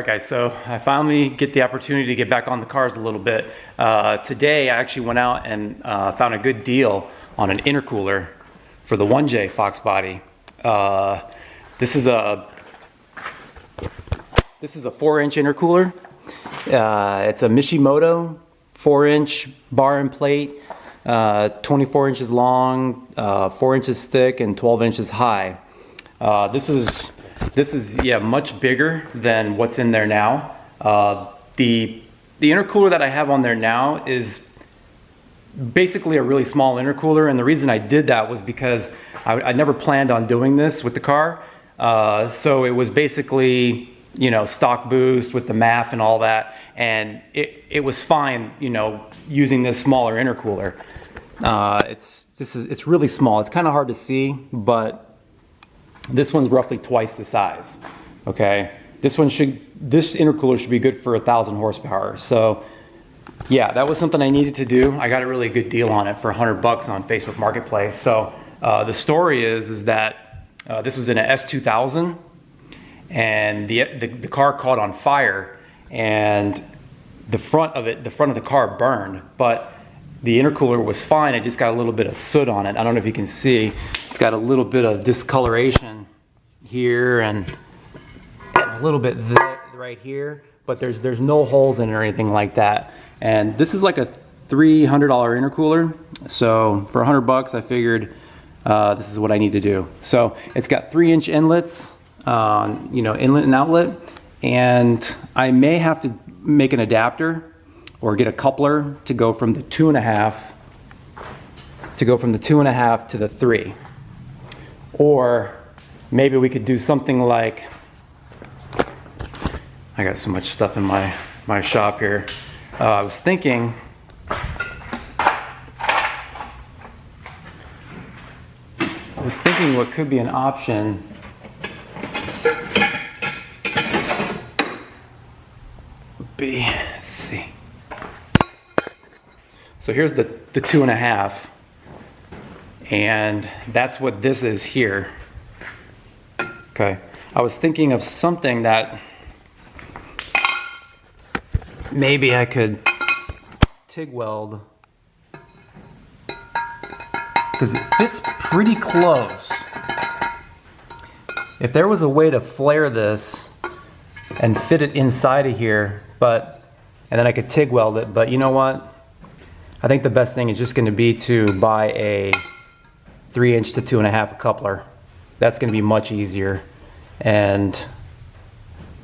Alright guys, so I finally get the opportunity to get back on the cars a little bit. Today I actually went out and found a good deal on an intercooler for the 1J Foxbody. This is a 4-inch intercooler. It's a Mishimoto 4-inch bar and plate, 24 inches long, 4 inches thick, and 12 inches high. This is much bigger than what's in there now. The intercooler that I have on there now is basically a really small intercooler, and the reason I did that was because I never planned on doing this with the car. So it was basically, you know, stock boost with the MAF and all that, and it was fine, you know, using this smaller intercooler. It's really small. It's kind of hard to see, but this one's roughly twice the size. Okay, this intercooler should be good for 1,000 horsepower. So yeah, that was something I needed to do. I got a really good deal on it for $100 on Facebook Marketplace. So the story is that this was in an S2000, and the car caught on fire, and the front of the car burned, but the intercooler was fine. It just got a little bit of soot on it. I don't know if you can see. It's got a little bit of discoloration here and a little bit right here, but there's no holes in it or anything like that. And this is like a $300 intercooler. So for $100, I figured this is what I need to do. So it's got 3-inch inlets, you know, inlet and outlet, and I may have to make an adapter or get a coupler to go from the 2.5 to the 3. Or maybe we could do something like, I got so much stuff in my shop here. I was thinking what could be an option would be, let's see. So here's the 2.5, and that's what this is here. Okay, I was thinking of something that maybe I could TIG weld, because it fits pretty close. If there was a way to flare this and fit it inside of here, and then I could TIG weld it, but you know what? I think the best thing is just going to be to buy a 3-inch to 2.5 coupler. That's going to be much easier, and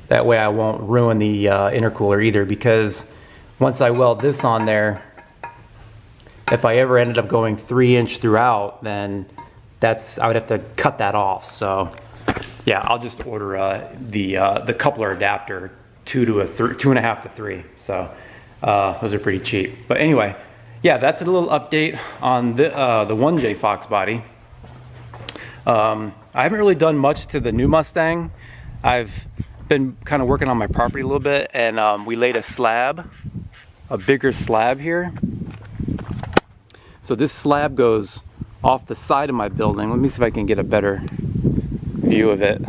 that way I won't ruin the intercooler either, because once I weld this on there, if I ever ended up going 3-inch throughout, then I would have to cut that off. So yeah, I'll just order the coupler adapter 2.5 to 3. So those are pretty cheap. But anyway, yeah, that's a little update on the 1J Foxbody. I haven't really done much to the new Mustang. I've been kind of working on my property a little bit, and we laid a bigger slab here. So this slab goes off the side of my building. Let me see if I can get a better view of it.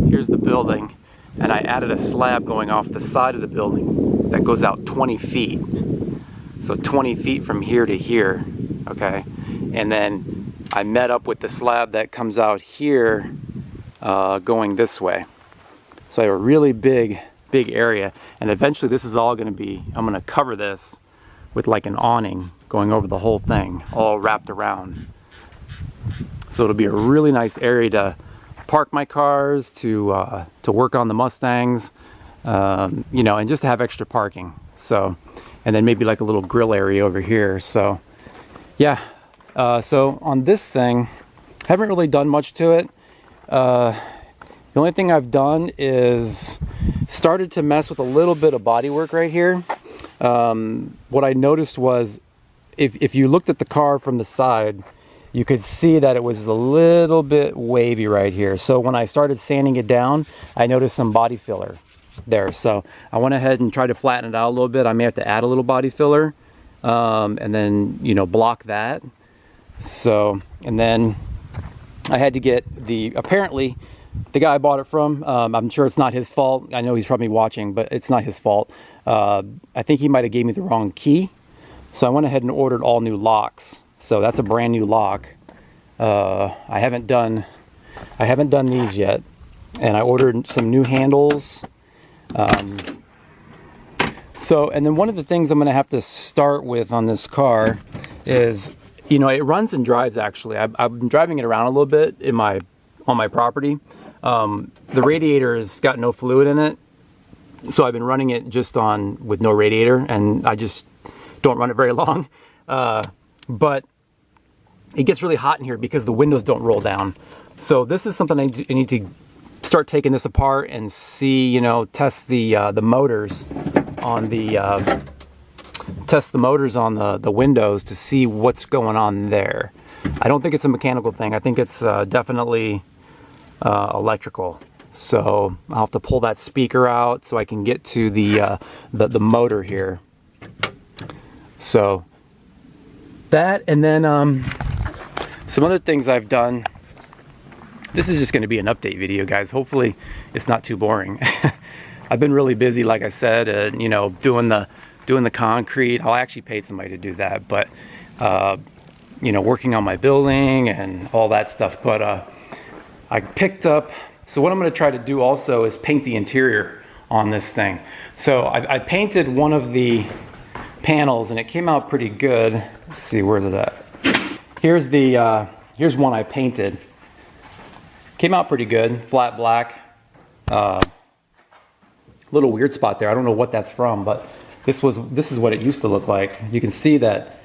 Here's the building, and I added a slab going off the side of the building that goes out 20 feet. So 20 feet from here to here, okay? And then I met up with the slab that comes out here going this way. So I have a really big area, and eventually this is all gonna be, I'm gonna cover this with like an awning going over the whole thing, all wrapped around. So it'll be a really nice area to park my cars, to work on the Mustangs, you know, and just to have extra parking. So, and then maybe like a little grill area over here. So yeah, so on this thing, haven't really done much to it. The only thing I've done is started to mess with a little bit of body work right here. What I noticed was if you looked at the car from the side, you could see that it was a little bit wavy right here. So when I started sanding it down, I noticed some body filler there. So I went ahead and tried to flatten it out a little bit. I may have to add a little body filler, and then, you know, block that. So, and then I had to get apparently the guy I bought it from, I'm sure it's not his fault. I know he's probably watching, but it's not his fault. I think he might have gave me the wrong key. So I went ahead and ordered all new locks. So that's a brand new lock. I haven't done these yet. And I ordered some new handles. So, and then one of the things I'm going to have to start with on this car is, you know, it runs and drives actually. I've been driving it around a little bit on my property. The radiator has got no fluid in it. So I've been running it just with no radiator, and I just don't run it very long. But it gets really hot in here because the windows don't roll down. So this is something I need to start taking this apart and see, you know, test the motors on the windows to see what's going on there. I don't think it's a mechanical thing. I think it's definitely electrical. So I'll have to pull that speaker out so I can get to the motor here. So that, and then some other things I've done. This is just going to be an update video, guys. Hopefully it's not too boring. I've been really busy, like I said, you know, doing the concrete. I'll actually pay somebody to do that, but you know, working on my building and all that stuff. But I picked up. So what I'm going to try to do also is paint the interior on this thing. So I painted one of the panels and it came out pretty good. Let's see, where's it at? Here's one I painted. Came out pretty good, flat black. Little weird spot there. I don't know what that's from, but this is what it used to look like. You can see that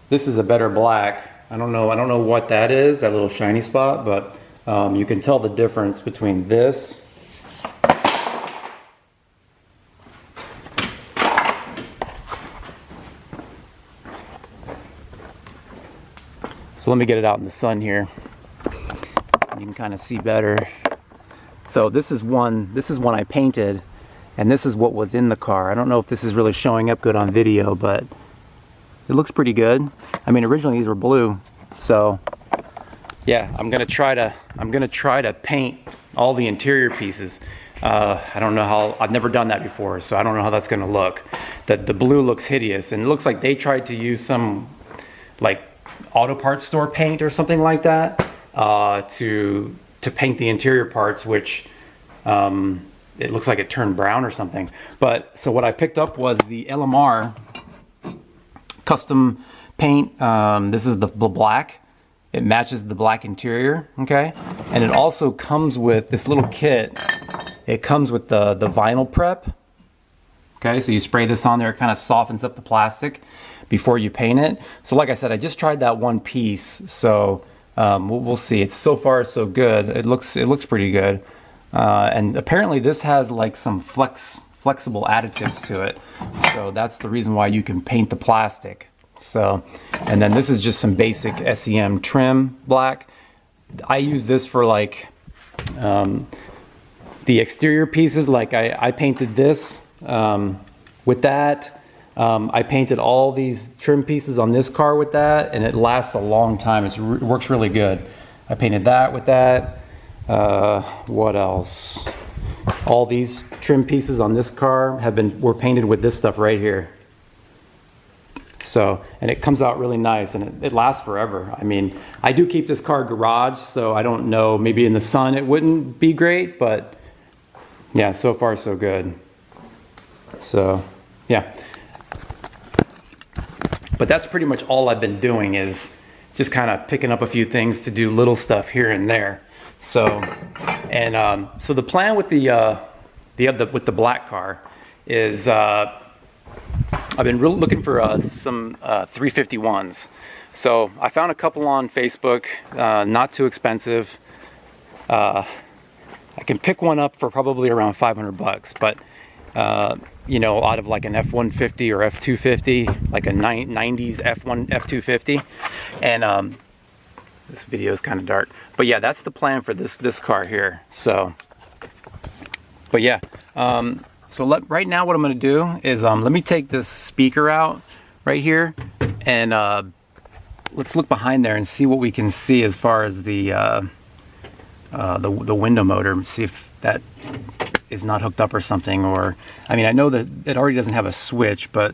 this is a better black. I don't know what that is, that little shiny spot, but you can tell the difference between this so let me get it out in the sun here. You can kind of see better. So this is one I painted, and this is what was in the car. I don't know if this is really showing up good on video, but it looks pretty good. I mean, originally these were blue, so yeah, I'm gonna try to paint all the interior pieces. I don't know how, I've never done that before, so I don't know how that's gonna look. The blue looks hideous, and it looks like they tried to use some like auto parts store paint or something like that to paint the interior parts, which it looks like it turned brown or something. But so what I picked up was the LMR custom paint. This is the black. It matches the black interior, okay? And it also comes with this little kit. It comes with the vinyl prep. Okay, so you spray this on there, it kind of softens up the plastic before you paint it. So like I said, I just tried that one piece, so we'll see. It's so far so good. It looks pretty good. And apparently this has like some flexible additives to it. So that's the reason why you can paint the plastic. So, and then this is just some basic SEM trim black. I use this for like the exterior pieces. Like I painted this with that. I painted all these trim pieces on this car with that, and it lasts a long time. It works really good. I painted that with that. What else? All these trim pieces on this car were painted with this stuff right here. So, and it comes out really nice, and it lasts forever. I mean, I do keep this car garage, so I don't know, maybe in the sun it wouldn't be great, but yeah, so far so good. So, yeah. But that's pretty much all I've been doing, is just kind of picking up a few things to do little stuff here and there. So, and so the plan with the black car is I've been really looking for some 351s. So I found a couple on Facebook, not too expensive. I can pick one up for probably around 500 bucks, but you know, out of like an F-150 or F-250, like a 90s F-250. And this video is kind of dark, but yeah, that's the plan for this car here. So, but yeah, so right now what I'm going to do is let me take this speaker out right here, and let's look behind there and see what we can see as far as the the window motor, see if that is not hooked up or something. Or, I mean, I know that it already doesn't have a switch, but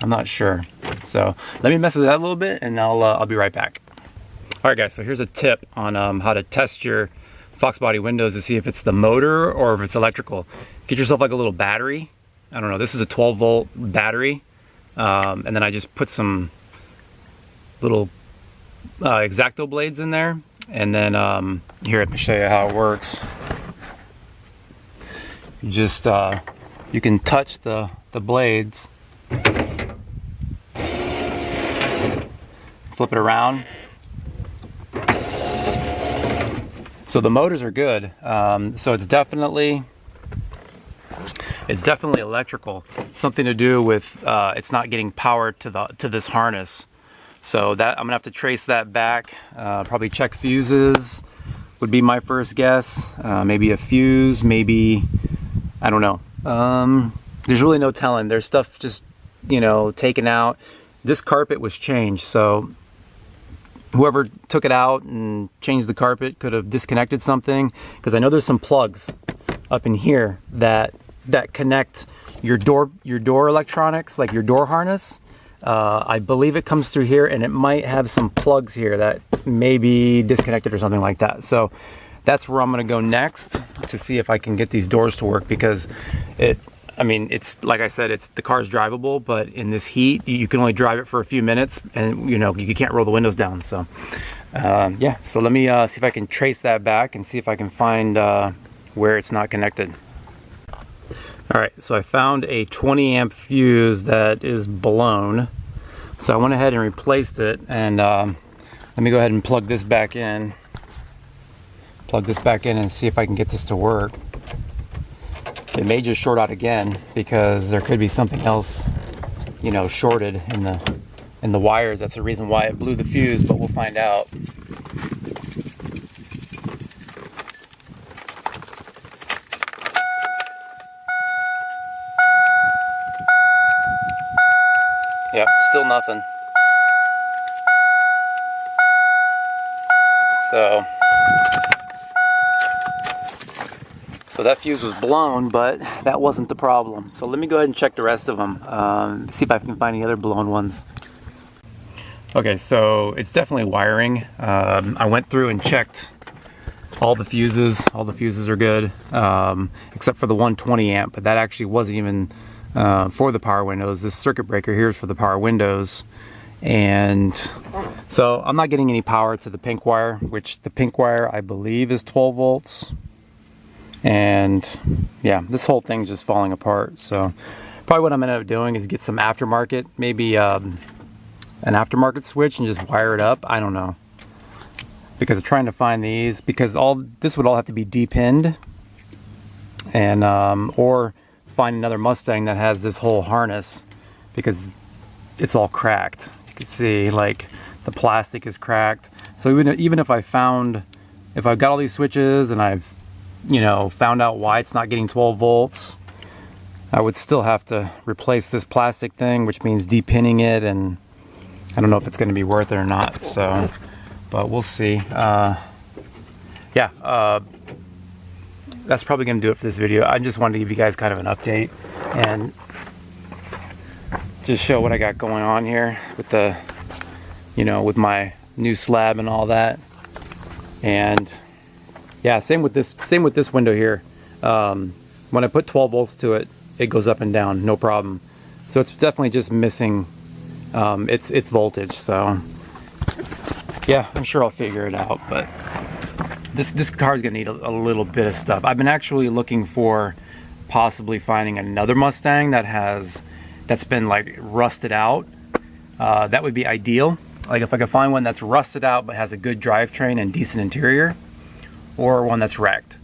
I'm not sure. So let me mess with that a little bit, and I'll be right back. All right, guys. So here's a tip on how to test your Foxbody windows to see if it's the motor or if it's electrical. Get yourself like a little battery. I don't know. This is a 12-volt battery, and then I just put some little X-Acto blades in there, and then here, let me show you how it works. You just you can touch the blades, flip it around. So the motors are good. So it's definitely electrical. Something to do with it's not getting power to this harness. So that I'm gonna have to trace that back. Probably check fuses would be my first guess. Maybe a fuse, maybe, I don't know. There's really no telling. There's stuff just, you know, taken out. This carpet was changed, so whoever took it out and changed the carpet could have disconnected something, because I know there's some plugs up in here that connect your door electronics, like your door harness. I believe it comes through here, and it might have some plugs here that may be disconnected or something like that. So that's where I'm going to go next to see if I can get these doors to work, because I mean, it's like I said, the car's drivable, but in this heat, you can only drive it for a few minutes, and you know, you can't roll the windows down. So yeah, so let me see if I can trace that back and see if I can find where it's not connected. All right, so I found a 20 amp fuse that is blown. So I went ahead and replaced it, and let me go ahead and plug this back in. Plug this back in and see if I can get this to work. It may just short out again, because there could be something else, you know, shorted in the wires. That's the reason why it blew the fuse, but we'll find out. Yep, still nothing. So that fuse was blown, but that wasn't the problem. So let me go ahead and check the rest of them, see if I can find any other blown ones. Okay, so it's definitely wiring. I went through and checked all the fuses. All the fuses are good, except for the 120 amp, but that actually wasn't even for the power windows. This circuit breaker here is for the power windows. And so I'm not getting any power to the pink wire, which the pink wire I believe is 12 volts. And yeah, this whole thing's just falling apart. So probably what I'm gonna end up doing is get some aftermarket, maybe an aftermarket switch, and just wire it up. I don't know, because I'm trying to find these, because this would all have to be depinned, and or find another Mustang that has this whole harness, because it's all cracked. You can see like the plastic is cracked. So even if I've got all these switches and I've, you know, found out why it's not getting 12 volts, I would still have to replace this plastic thing, which means depinning it, and I don't know if it's going to be worth it or not. So, but we'll see. Yeah, that's probably going to do it for this video. I just wanted to give you guys kind of an update and just show what I got going on here with the, you know, with my new slab and all that. And yeah, same with this window here. When I put 12 volts to it, it goes up and down, no problem. So it's definitely just missing its voltage. So yeah, I'm sure I'll figure it out. But this car is gonna need a little bit of stuff. I've been actually looking for possibly finding another Mustang that's been like rusted out. That would be ideal. Like if I could find one that's rusted out but has a good drivetrain and decent interior, or one that's wrecked,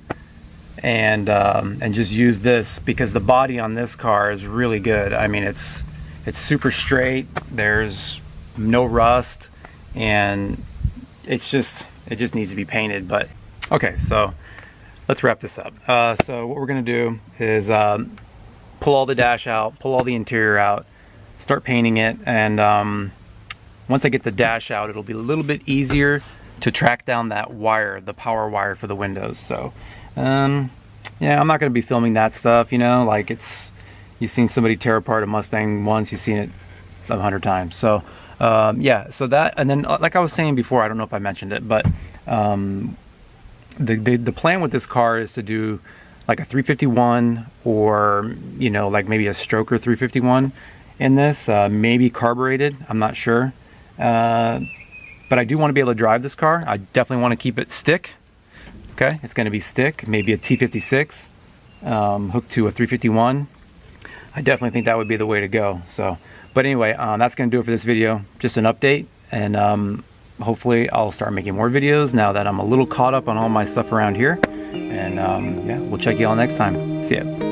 and just use this, because the body on this car is really good. I mean, it's super straight, there's no rust, and it just needs to be painted. But okay, so let's wrap this up. So what we're gonna do is pull all the dash out, pull all the interior out, start painting it, and once I get the dash out, it'll be a little bit easier to track down that wire, the power wire for the windows. So yeah, I'm not going to be filming that stuff, you know, like you've seen somebody tear apart a Mustang once, you've seen it 100 times. So yeah, so that, and then like I was saying before, I don't know if I mentioned it, but the plan with this car is to do like a 351, or you know, like maybe a stroker 351 in this, maybe carbureted, I'm not sure, but I do want to be able to drive this car. I definitely want to keep it stick. Okay, it's going to be stick, maybe a T56 hooked to a 351. I definitely think that would be the way to go. So, but anyway, that's going to do it for this video. Just an update, and hopefully I'll start making more videos now that I'm a little caught up on all my stuff around here. And yeah, we'll check you all next time. See ya.